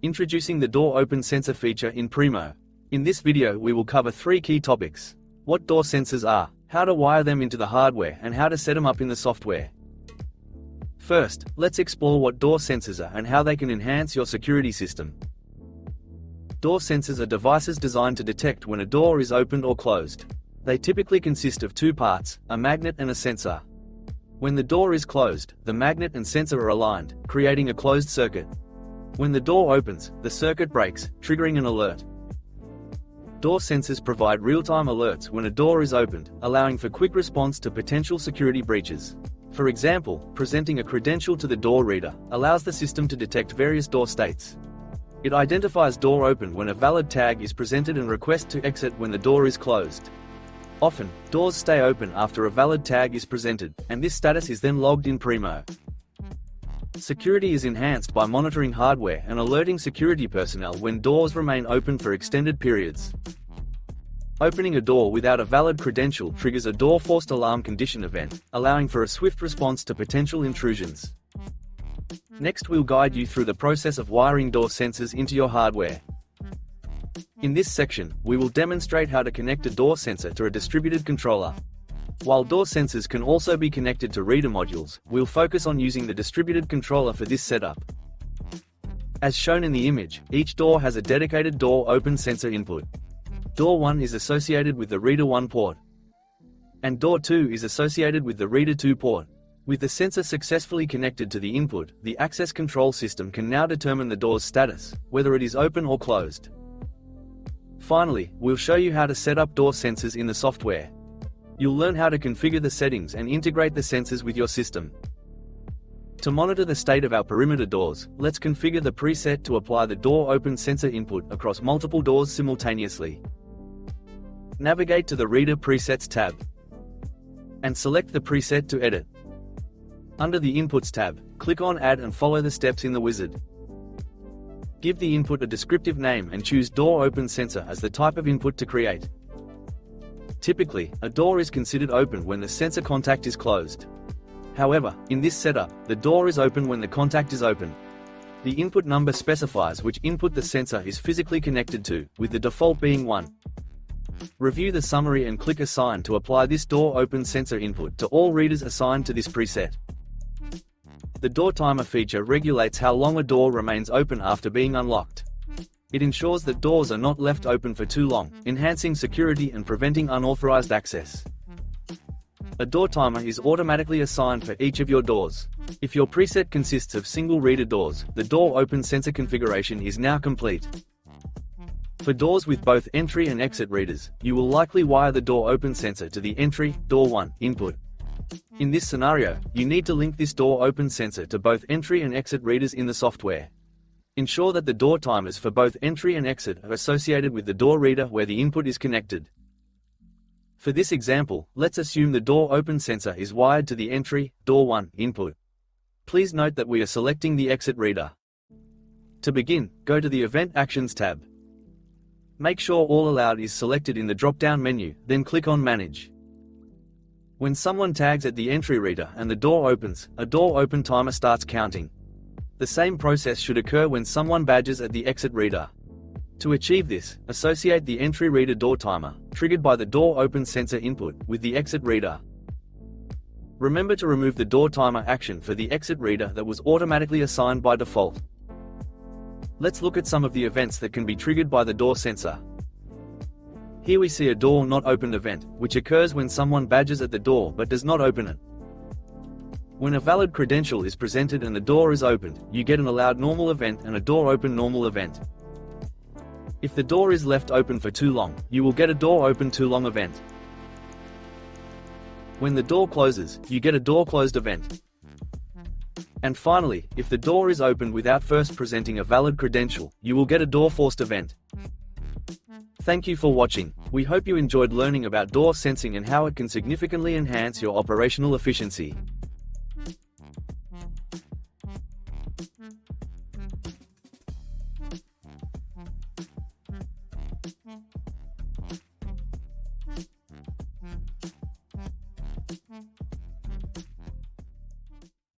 Introducing the door open sensor feature in Primo. In this video we will cover 3 key topics: what door sensors are, how to wire them into the hardware, and how to set them up in the software. First, let's explore what door sensors are and how they can enhance your security system. Door sensors are devices designed to detect when a door is opened or closed. They typically consist of 2 parts, a magnet and a sensor. When the door is closed, the magnet and sensor are aligned, creating a closed circuit. When the door opens, the circuit breaks, triggering an alert. Door sensors provide real-time alerts when a door is opened, allowing for quick response to potential security breaches. For example, presenting a credential to the door reader allows the system to detect various door states. It identifies door open when a valid tag is presented and requests to exit when the door is closed. Often, doors stay open after a valid tag is presented, and this status is then logged in Primo. Security is enhanced by monitoring hardware and alerting security personnel when doors remain open for extended periods. Opening a door without a valid credential triggers a door forced alarm condition event, allowing for a swift response to potential intrusions. Next, we'll guide you through the process of wiring door sensors into your hardware. In this section, we will demonstrate how to connect a door sensor to a distributed controller. While door sensors can also be connected to reader modules, we'll focus on using the distributed controller for this setup. As shown in the image, each door has a dedicated door open sensor input. Door 1 is associated with the reader 1 port, and door 2 is associated with the reader 2 port. With the sensor successfully connected to the input, the access control system can now determine the door's status, whether it is open or closed. Finally, we'll show you how to set up door sensors in the software. You'll learn how to configure the settings and integrate the sensors with your system. To monitor the state of our perimeter doors, let's configure the preset to apply the door open sensor input across multiple doors simultaneously. Navigate to the Reader Presets tab and select the preset to edit. Under the Inputs tab, click on Add and follow the steps in the wizard. Give the input a descriptive name and choose Door Open Sensor as the type of input to create. Typically, a door is considered open when the sensor contact is closed. However, in this setup, the door is open when the contact is open. The input number specifies which input the sensor is physically connected to, with the default being 1. Review the summary and click Assign to apply this door open sensor input to all readers assigned to this preset. The door timer feature regulates how long a door remains open after being unlocked. It ensures that doors are not left open for too long, enhancing security and preventing unauthorized access. A door timer is automatically assigned for each of your doors. If your preset consists of single reader doors, the door open sensor configuration is now complete. For doors with both entry and exit readers, you will likely wire the door open sensor to the entry, door 1, input. In this scenario, you need to link this door open sensor to both entry and exit readers in the software. Ensure that the door timers for both entry and exit are associated with the door reader where the input is connected. For this example, let's assume the door open sensor is wired to the entry, door 1, input. Please note that we are selecting the exit reader. To begin, go to the Event Actions tab. Make sure All Allowed is selected in the drop-down menu, then click on Manage. When someone tags at the entry reader and the door opens, a door open timer starts counting. The same process should occur when someone badges at the exit reader. To achieve this, associate the entry reader door timer, triggered by the door open sensor input, with the exit reader. Remember to remove the door timer action for the exit reader that was automatically assigned by default. Let's look at some of the events that can be triggered by the door sensor. Here we see a door not opened event, which occurs when someone badges at the door but does not open it. When a valid credential is presented and the door is opened, you get an allowed normal event and a door open normal event. If the door is left open for too long, you will get a door open too long event. When the door closes, you get a door closed event. And finally, if the door is opened without first presenting a valid credential, you will get a door forced event. Thank you for watching. We hope you enjoyed learning about door sensing and how it can significantly enhance your operational efficiency.